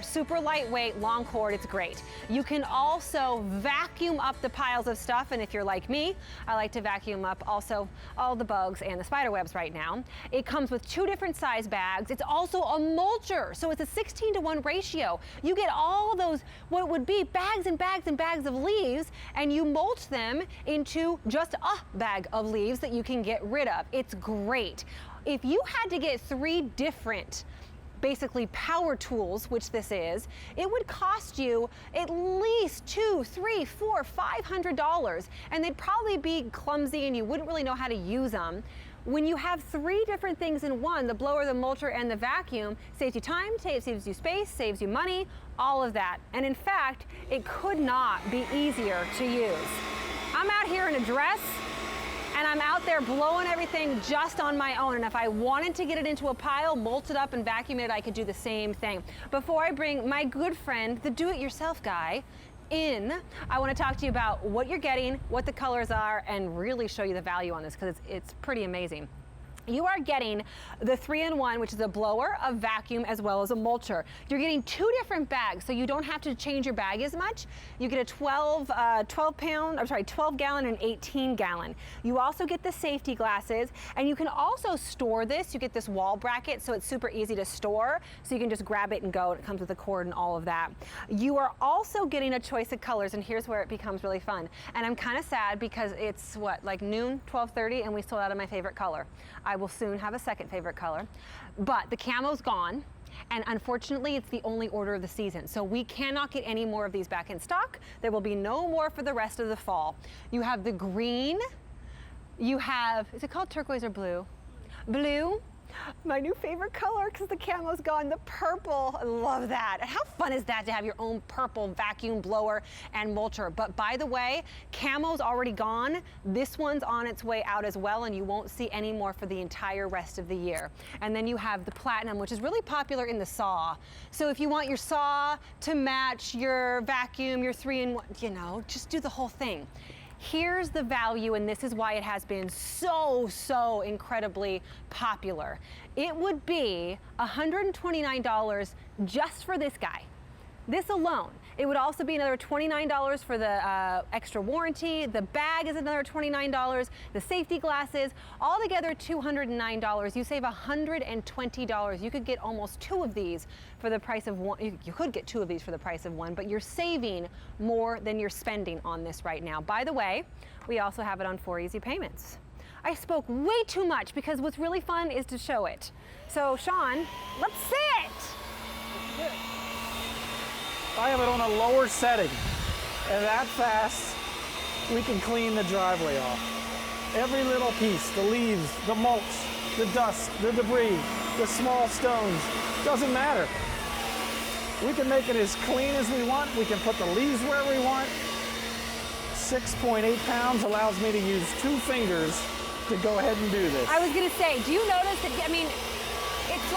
Super lightweight, long cord, it's great. You can also vacuum up the piles of stuff, and if you're like me, I like to vacuum up also all the bugs and the spider webs right now. It comes with 2 different size bags. It's also a mulcher, so it's a 16-to-1 ratio. You get all those, what would be bags and bags and bags of leaves, and you mulch them into just a bag of leaves that you can get rid of. It's great. If you had to get 3 different basically power tools, which this is, it would cost you at least $200, $300, $400, $500, and they'd probably be clumsy and you wouldn't really know how to use them. When you have 3 different things in one, the blower, the mulcher, and the vacuum, saves you time, saves you space, saves you money, all of that. And in fact, it could not be easier to use. I'm out here in a dress, and I'm out there blowing everything just on my own. And if I wanted to get it into a pile, mulch it up and vacuum it, I could do the same thing. Before I bring my good friend, the do-it-yourself guy, in, I want to talk to you about what you're getting, what the colors are, and really show you the value on this because it's pretty amazing. You are getting the 3-in-1, which is a blower, a vacuum, as well as a mulcher. You're getting 2 different bags, so you don't have to change your bag as much. You get a 12 gallon and 18 gallon. You also get the safety glasses, and you can also store this. You get this wall bracket, so it's super easy to store, so you can just grab it and go. It comes with a cord and all of that. You are also getting a choice of colors, and here's where it becomes really fun. And I'm kind of sad because it's what, like noon, 12:30, and we sold out of my favorite color. I will soon have a second favorite color, but the camo's gone, and unfortunately it's the only order of the season, so we cannot get any more of these back in stock. There will be no more for the rest of the fall. You have the green, you have, is it called turquoise or blue? Blue, my new favorite color because the camo's gone, the purple. I love that. And how fun is that to have your own purple vacuum blower and mulcher? But by the way, camo's already gone. This one's on its way out as well, and you won't see any more for the entire rest of the year. And then you have the platinum, which is really popular in the saw. So if you want your saw to match your vacuum, your 3-in-1, you know, just do the whole thing. Here's the value, and this is why it has been so incredibly popular. It would be $129 just for this guy. This alone. It would also be another $29 for the extra warranty. The bag is another $29. The safety glasses, altogether $209. You save $120. You could get almost 2 of these for the price of one. You could get 2 of these for the price of one, but you're saving more than you're spending on this right now. By the way, we also have it on 4 easy payments. I spoke way too much because what's really fun is to show it. So Sean, let's see it. I have it on a lower setting, and that fast, we can clean the driveway off. Every little piece, the leaves, the mulch, the dust, the debris, the small stones, doesn't matter. We can make it as clean as we want. We can put the leaves where we want. 6.8 pounds allows me to use 2 fingers to go ahead and do this. I was gonna say, do you notice that, I mean, it's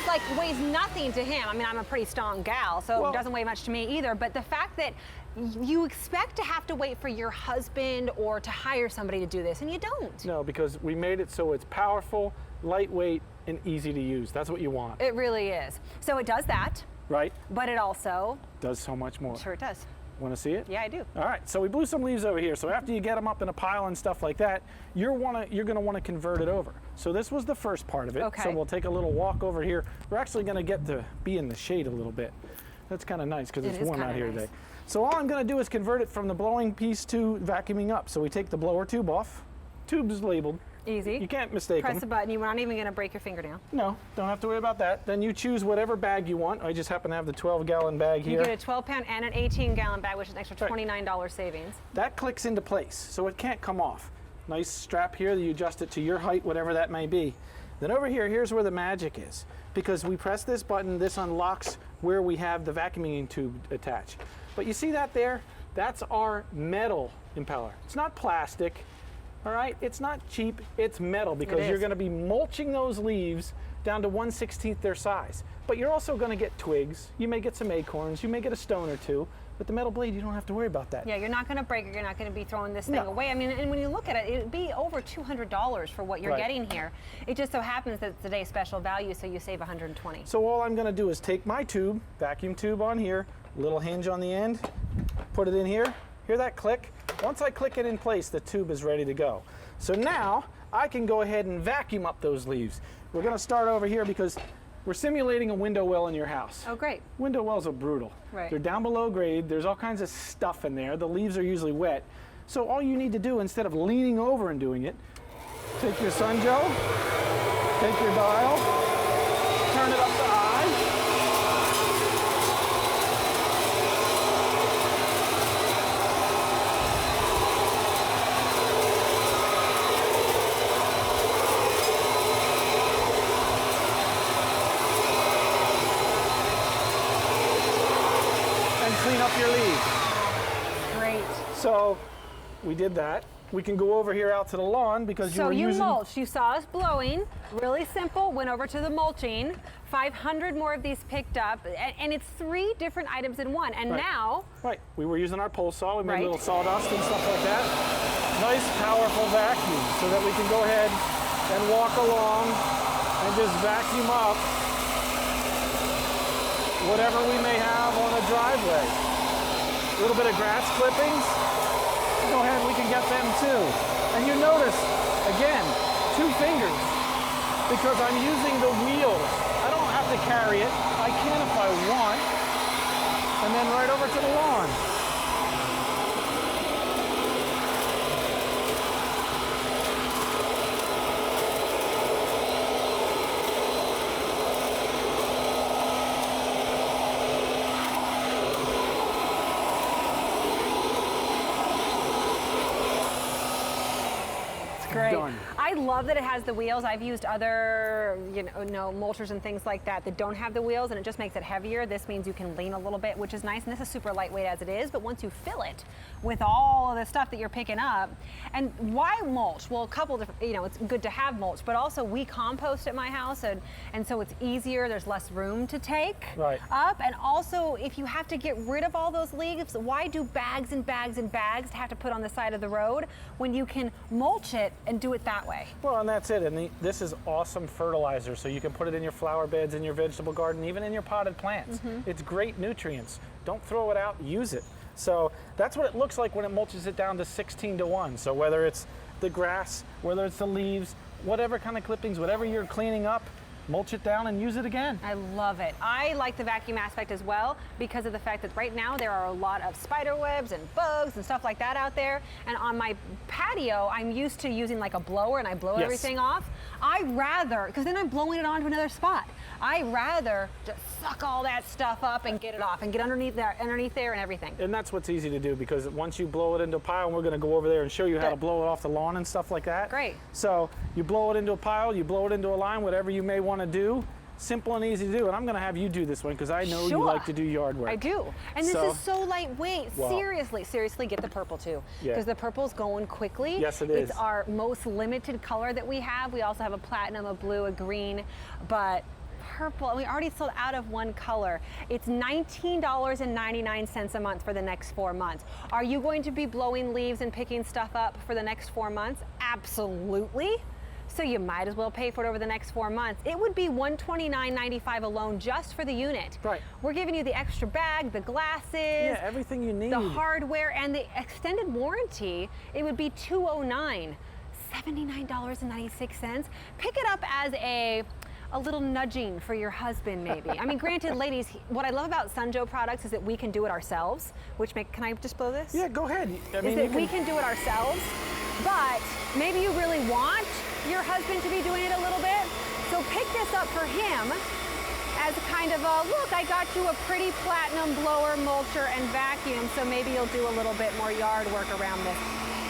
like weighs nothing to him. I mean, I'm a pretty strong gal, so it doesn't weigh much to me either. But the fact that you expect to have to wait for your husband or to hire somebody to do this, and you don't. No, because we made it so it's powerful, lightweight, and easy to use. That's what you want. It really is. So it does that. Right. But it also does so much more. Sure it does. Want to see it? Yeah, I do. All right, so we blew some leaves over here. So after you get them up in a pile and stuff like that, you're going to want to convert it over. So this was the first part of it. Okay. So we'll take a little walk over here. We're actually going to get to be in the shade a little bit. That's kind of nice because it's warm out here today. So all I'm going to do is convert it from the blowing piece to vacuuming up. So we take the blower tube off. Tube's labeled. Easy. You can't mistake them. Press a button. You're not even going to break your fingernail. No, don't have to worry about that. Then you choose whatever bag you want. I just happen to have the 12-gallon bag here. You get a 12-pound and an 18-gallon bag, which is an extra $29 savings. That clicks into place, so it can't come off. Nice strap here that you adjust it to your height, whatever that may be. Then over here, here's where the magic is. Because we press this button, this unlocks where we have the vacuuming tube attached. But you see that there? That's our metal impeller. It's not plastic. All right, it's not cheap, it's metal because you're going to be mulching those leaves down to 1/16 their size. But you're also going to get twigs. You may get some acorns. You may get a stone or two. With the metal blade, you don't have to worry about that. Yeah, you're not going to break it. You're not going to be throwing this thing No. away. I mean, and when you look at it, it'd be over $200 for what you're Right. getting here. It just so happens that it's today's special value, so you save $120. So all I'm going to do is take my tube, vacuum tube on here, little hinge on the end, put it in here. Hear that click? Once I click it in place, the tube is ready to go. So now I can go ahead and vacuum up those leaves. We're going to start over here because we're simulating a window well in your house. Oh, great. Window wells are brutal. Right. They're down below grade. There's all kinds of stuff in there. The leaves are usually wet. So all you need to do, instead of leaning over and doing it, take your Sun Joe, take your dial, turn it up to high. Clean up your leaves. Great. So we did that. We can go over here out to the lawn because you So were you using... mulch. You saw us blowing. Really simple. Went over to the mulching. 500 more of these picked up. And it's 3 different items in one. And Right. now... Right. We were using our pole saw. We made Right. a little sawdust and stuff like that. Nice, powerful vacuum so that we can go ahead and walk along and just vacuum up whatever we may have on a driveway. A little bit of grass clippings. Go ahead, we can get them too. And you notice, again, 2 fingers, because I'm using the wheels. I don't have to carry it. I can if I want. And then right over to the lawn. Great. Done. I love that it has the wheels. I've used other, mulchers and things like that don't have the wheels, and it just makes it heavier. This means you can lean a little bit, which is nice, and this is super lightweight as it is, but once you fill it with all of the stuff that you're picking up, and why mulch? Well, a couple different, it's good to have mulch, but also we compost at my house, and so it's easier. There's less room to take Right. up, and also if you have to get rid of all those leaves, why do bags and bags and bags to have to put on the side of the road when you can mulch it and do it that way? Well, and that's it. And this is awesome fertilizer, so you can put it in your flower beds, in your vegetable garden, even in your potted plants. It's great nutrients. Don't throw it out, use it. So that's what it looks like when it mulches it down to 16:1. So whether it's the grass, whether it's the leaves, whatever kind of clippings, whatever you're cleaning up, mulch it down and use it again. I love it. I like the vacuum aspect as well because of the fact that right now there are a lot of spider webs and bugs and stuff like that out there. And on my patio, I'm used to using like a blower and I blow Yes. everything off. I rather, because then I'm blowing it on to another spot. I rather just suck all that stuff up and get it off and get underneath there and everything. And that's what's easy to do because once you blow it into a pile, and we're going to go over there and show you how to Good. blow it off the lawn and stuff like that. Great. So you blow it into a pile, you blow it into a line, whatever you may want to do. Simple and easy to do. And I'm going to have you do this one because I know you Sure. like to do yard work. I do. And this So- is so lightweight. Well- Seriously, get the purple too. Yeah. Because the purple's going quickly. Yes, it is. It's our most limited color that we have. We also have a platinum, a blue, a green, but purple, we already sold out of one color. It's $19.99 a month for the next 4 months. Are you going to be blowing leaves and picking stuff up for the next 4 months? Absolutely. So you might as well pay for it over the next 4 months. It would be $129.95 alone just for the unit. Right. We're giving you the extra bag, the glasses, Yeah, everything you need. the hardware, and the extended warranty. It would be $209, $79.96. Pick it up as a little nudging for your husband, maybe. I mean, granted, ladies, what I love about Sunjoe products is that we can do it ourselves, can I just blow this? Yeah, go ahead. I mean, Is that we can do it ourselves, but maybe you really want your husband to be doing it a little bit. So pick this up for him as a kind of a, look, I got you a pretty platinum blower, mulcher, and vacuum, so maybe you'll do a little bit more yard work around this.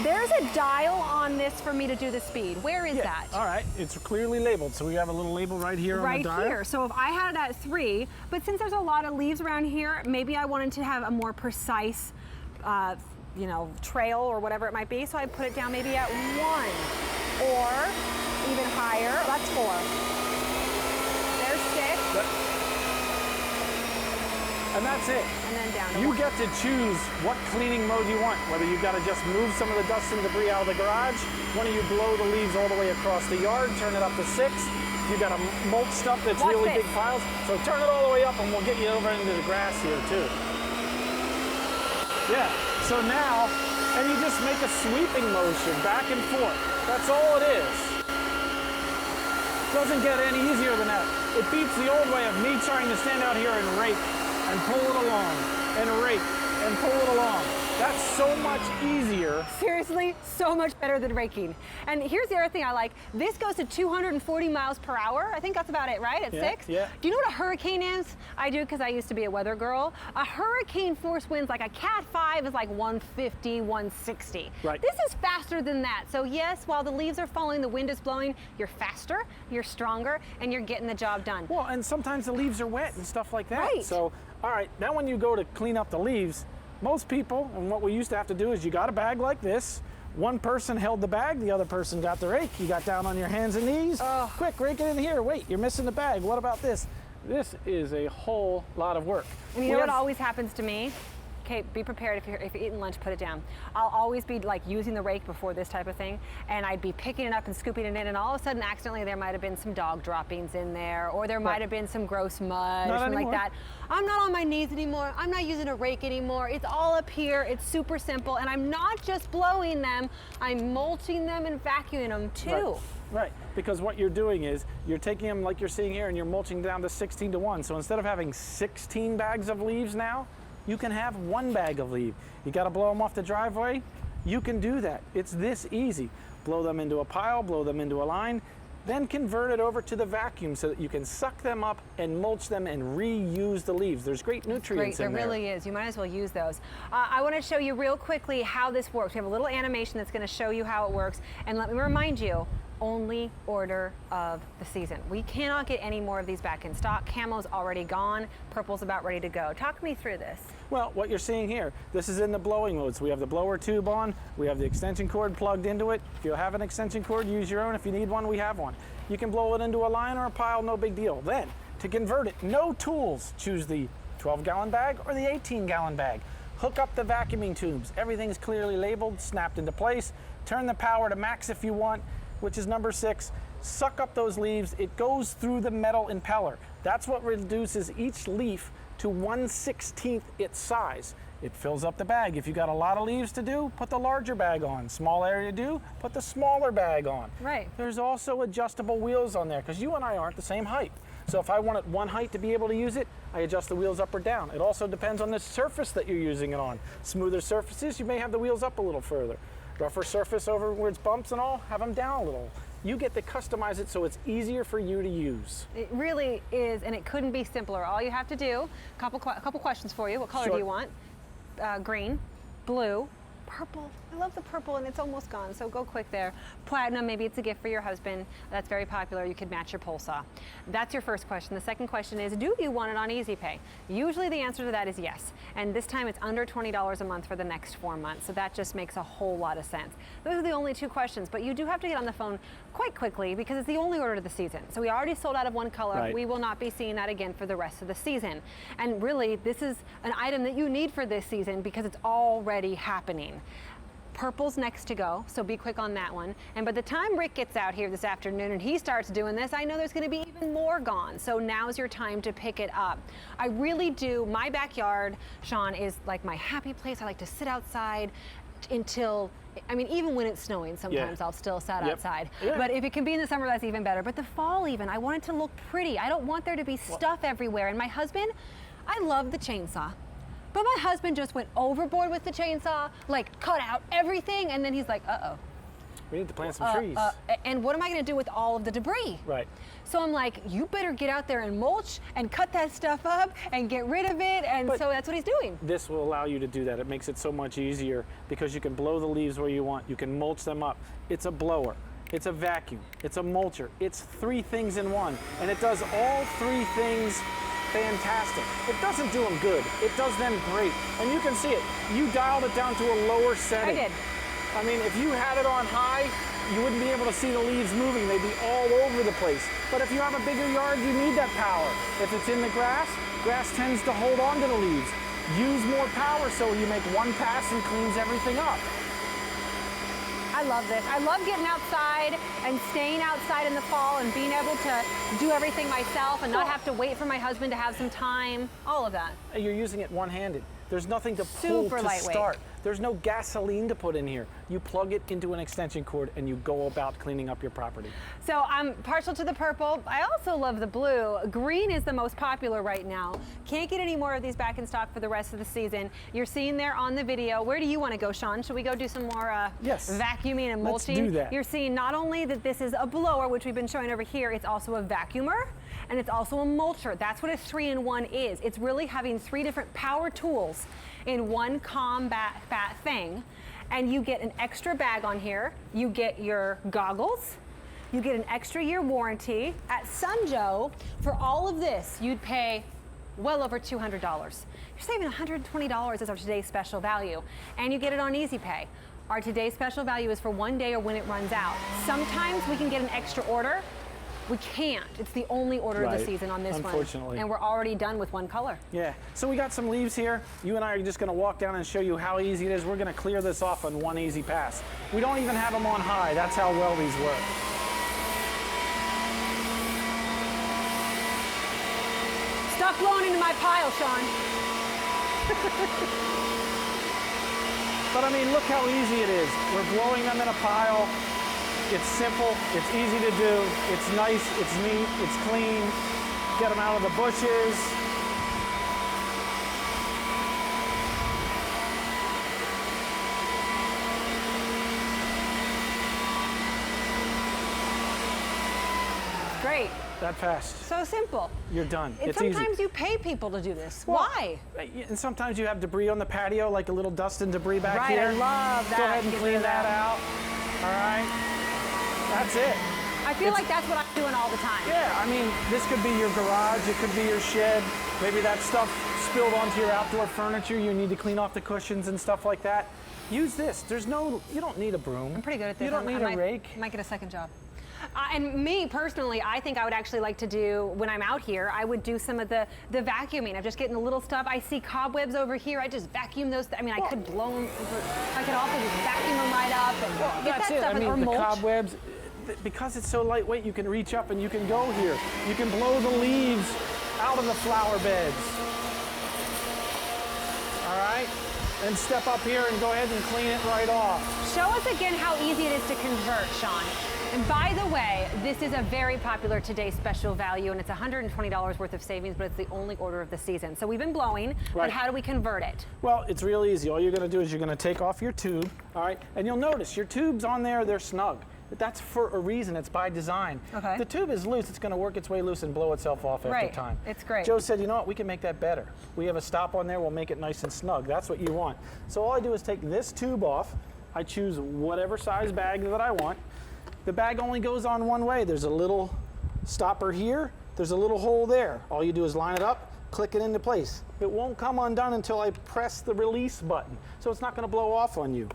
There's a dial on this for me to do the speed. Where is that? All right, it's clearly labeled. So we have a little label right here on Right the dial. here. So if I had it at 3, but since there's a lot of leaves around here, maybe I wanted to have a more precise, trail or whatever it might be. So I put it down maybe at 1 or even higher. That's 4. And that's it. And then down to You 1. get to choose what cleaning mode you want, whether you've got to just move some of the dust and debris out of the garage, one of you blow the leaves all the way across the yard, turn it up to 6. If you've got to mulch stuff that's Watch really this. big piles, so turn it all the way up and we'll get you over into the grass here too. Yeah, so now, and you just make a sweeping motion back and forth. That's all it is. Doesn't get any easier than that. It beats the old way of me trying to stand out here and rake and pull it along, and rake and pull it along. That's so much easier. Seriously, so much better than raking. And here's the other thing I like. This goes to 240 miles per hour. I think that's about it, right? At 6? Yeah. Do you know what a hurricane is? I do, because I used to be a weather girl. A hurricane force winds, like a Cat 5, is like 150, 160. Right. This is faster than that. So yes, while the leaves are falling, the wind is blowing, you're faster, you're stronger, and you're getting the job done. Well, and sometimes the leaves are wet and stuff like that. Right. So, all right, now when you go to clean up the leaves, most people, and what we used to have to do is you got a bag like this. One person held the bag, the other person got the rake. You got down on your hands and knees. Oh. Quick, rake it in here. Wait, you're missing the bag. What about this? This is a whole lot of work. And you know what always happens to me? Okay, be prepared if you're eating lunch, put it down. I'll always be like using the rake before this type of thing, and I'd be picking it up and scooping it in, and all of a sudden, accidentally, there might have been some dog droppings in there, or there might have been some gross mud, or something like that. I'm not on my knees anymore. I'm not using a rake anymore. It's all up here. It's super simple, and I'm not just blowing them. I'm mulching them and vacuuming them too. Right, because what you're doing is you're taking them like you're seeing here, and you're mulching down to 16 to 1. So instead of having 16 bags of leaves now, you can have 1 bag of leaf. You got to blow them off the driveway? You can do that. It's this easy. Blow them into a pile, blow them into a line, then convert it over to the vacuum so that you can suck them up and mulch them and reuse the leaves. There's great nutrients in there. There really is. You might as well use those. I want to show you real quickly how this works. We have a little animation that's going to show you how it works. And let me remind you, only order of the season. We cannot get any more of these back in stock. Camo's already gone. Purple's about ready to go. Talk me through this. Well, what you're seeing here, this is in the blowing mode. So we have the blower tube on, we have the extension cord plugged into it. If you have an extension cord, use your own. If you need one, we have one. You can blow it into a line or a pile, no big deal. Then, to convert it, no tools. Choose the 12-gallon bag or the 18-gallon bag. Hook up the vacuuming tubes. Everything's clearly labeled, snapped into place. Turn the power to max if you want, which is number 6. Suck up those leaves. It goes through the metal impeller. That's what reduces each leaf to 1/16 its size. It fills up the bag. If you got a lot of leaves to do, put the larger bag on. Small area to do, put the smaller bag on. Right. There's also adjustable wheels on there because you and I aren't the same height. So if I wanted one height to be able to use it, I adjust the wheels up or down. It also depends on the surface that you're using it on. Smoother surfaces, you may have the wheels up a little further. Rougher surface over where it's bumps and all, have them down a little. You get to customize it so it's easier for you to use. It really is, and it couldn't be simpler. All you have to do, a couple questions for you. What color do you want? Green, blue, purple. I love the purple, and it's almost gone, so go quick there. Platinum, maybe it's a gift for your husband. That's very popular. You could match your pole saw. That's your first question. The second question is, do you want it on Easy Pay? Usually the answer to that is yes, and this time it's under $20 a month for the next 4 months, so that just makes a whole lot of sense. Those are the only 2 questions, but you do have to get on the phone quite quickly because it's the only order of the season. So we already sold out of one color. Right. We will not be seeing that again for the rest of the season. And really, this is an item that you need for this season because it's already happening. Purple's next to go, so be quick on that one. And by the time Rick gets out here this afternoon and he starts doing this, I know there's gonna be even more gone. So now's your time to pick it up. I really do, my backyard, Sean, is like my happy place. I like to sit outside until, I mean, even when it's snowing, sometimes I'll still sit outside. Yeah. But if it can be in the summer, that's even better. But the fall even, I want it to look pretty. I don't want there to be stuff everywhere. And my husband, I love the chainsaw. But my husband just went overboard with the chainsaw, like cut out everything, and then he's like, uh-oh. We need to plant some trees. And what am I gonna do with all of the debris? Right. So I'm like, you better get out there and mulch and cut that stuff up and get rid of it, and so that's what he's doing. This will allow you to do that. It makes it so much easier because you can blow the leaves where you want. You can mulch them up. It's a blower. It's a vacuum. It's a mulcher. It's 3 things in one, and it does all 3 things fantastic. It doesn't do them good. It does them great. And you can see it. You dialed it down to a lower setting. I did. I mean, if you had it on high, you wouldn't be able to see the leaves moving. They'd be all over the place. But if you have a bigger yard, you need that power. If it's in the grass, grass tends to hold on to the leaves. Use more power so you make one pass and cleans everything up. I love this. I love getting outside and staying outside in the fall and being able to do everything myself and not have to wait for my husband to have some time, all of that. You're using it one-handed. There's nothing to pull Super to lightweight. start. There's no gasoline to put in here. You plug it into an extension cord and you go about cleaning up your property. So I'm partial to the purple. I also love the blue. Green is the most popular right now. Can't get any more of these back in stock for the rest of the season. You're seeing there on the video. Where do you want to go, Sean? Should we go do some more yes. vacuuming and mulching? Let's do that. You're seeing not only that this is a blower, which we've been showing over here, it's also a vacuumer and it's also a mulcher. That's what a 3-in-1 is. It's really having 3 different power tools in one combat thing. And you get an extra bag on here. You get your goggles. You get an extra year warranty. At Sunjoe, for all of this, you'd pay well over $200. You're saving $120 as our today's special value. And you get it on Easy Pay. Our today's special value is for 1 day or when it runs out. Sometimes we can get an extra order. We can't. It's the only order of the season on this one. Unfortunately. And we're already done with one color. Yeah, so we got some leaves here. You and I are just gonna walk down and show you how easy it is. We're gonna clear this off on one easy pass. We don't even have them on high. That's how well these work. Stop blowing into my pile, Sean. But I mean, look how easy it is. We're blowing them in a pile. It's simple, it's easy to do, it's nice, it's neat, it's clean. Get them out of the bushes. Great. That fast. So simple. You're done. And it's easy. sometimes you pay people to do this. Well, Why? And sometimes you have debris on the patio, like a little dust and debris back Right, here. I love that. Go ahead and Get clean rid of that out. All right. That's it. I feel like that's what I'm doing all the time. Yeah, I mean, this could be your garage, it could be your shed. Maybe that stuff spilled onto your outdoor furniture. You need to clean off the cushions and stuff like that. Use this. You don't need a broom. I'm pretty good at this. You don't need a rake. I might get a second job. And me personally, I think I would actually like to do, when I'm out here, I would do some of the vacuuming. I'm just getting the little stuff. I see cobwebs over here. I just vacuum those. I mean, I could blow them. I could also just vacuum them right up and get That's that it. stuff. I mean, or the mulch. cobwebs, because it's so lightweight, you can reach up and you can go here. You can blow the leaves out of the flower beds. All right? And step up here and go ahead and clean it right off. Show us again how easy it is to convert, Sean. And by the way, this is a very popular today's special value, and it's $120 worth of savings, but it's the only order of the season. So we've been blowing, but how do we convert it? Well, it's real easy. All you're gonna do is you're gonna take off your tube, all right? And you'll notice your tube's on there, they're snug. But that's for a reason, it's by design. Okay. The tube is loose, it's gonna work its way loose and blow itself off after time. It's great. Joe said, you know what, we can make that better. We have a stop on there, we'll make it nice and snug. That's what you want. So all I do is take this tube off, I choose whatever size bag that I want. The bag only goes on one way. There's a little stopper here, there's a little hole there. All you do is line it up, click it into place. It won't come undone until I press the release button. So it's not gonna blow off on you.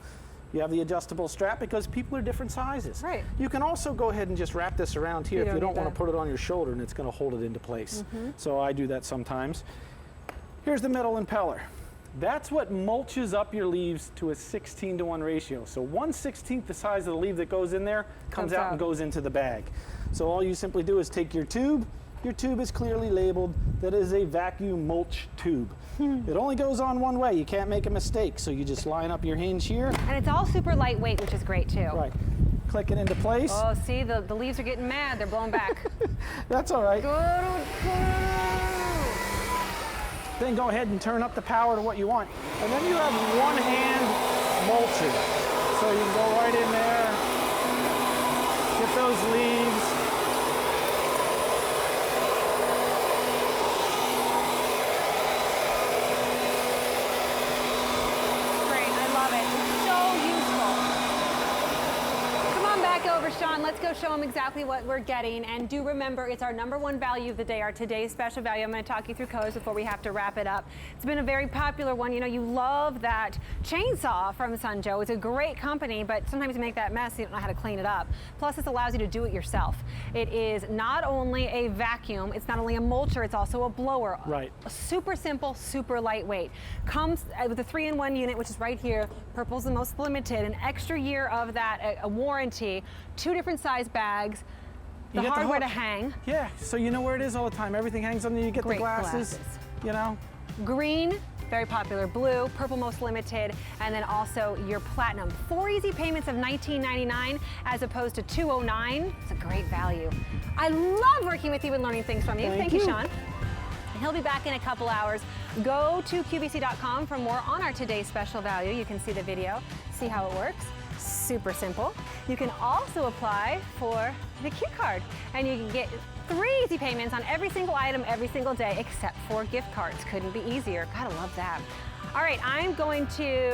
You have the adjustable strap because people are different sizes. Right. You can also go ahead and just wrap this around here if you don't want to put it on your shoulder and it's going to hold it into place. So I do that sometimes. Here's the metal impeller. That's what mulches up your leaves to a 16-to-1 ratio. So 1/16 the size of the leaf that goes in there comes out and goes into the bag. So all you simply do is take your tube. Your tube is clearly labeled. That is a vacuum mulch tube. It only goes on one way. You can't make a mistake. So you just line up your hinge here. And it's all super lightweight, which is great too. Right. Click it into place. Oh, see, the leaves are getting mad. They're blowing back. That's all right. Then go ahead and turn up the power to what you want. And then you have one hand mulching. So you can go right in there, get those leaves. Great, I love it. It's so useful. Come on back over, Sean. let's go show them exactly what we're getting. And do remember, it's our #1 value of the day, our today's special value. I'm going to talk you through codes before we have to wrap it up. It's been a very popular one. You know, you love that chainsaw from Sunjo. It's a great company, but sometimes you make that mess, you don't know how to clean it up. Plus, this allows you to do it yourself. It is not only a vacuum, it's not only a mulcher, it's also a blower. Right. Super simple, super lightweight. Comes with a 3-in-1 unit, which is right here. Purple's the most limited. An extra year of that, a warranty, 2 different size bags, the hardware to hang. Yeah, so you know where it is all the time. Everything hangs on there. You get Great the glasses, you know. Green, very popular. Blue, purple most limited, and then also your platinum. 4 easy payments of $19.99 as opposed to $209. It's a great value. I love working with you and learning things from you. Thank you, Sean. He'll be back in a couple hours. Go to QVC.com for more on our today's special value. You can see the video, see how it works. Super simple. You can also apply for the Q card, and you can get 3 easy payments on every single item every single day, except for gift cards. Couldn't be easier. Gotta love that. All right, I'm going to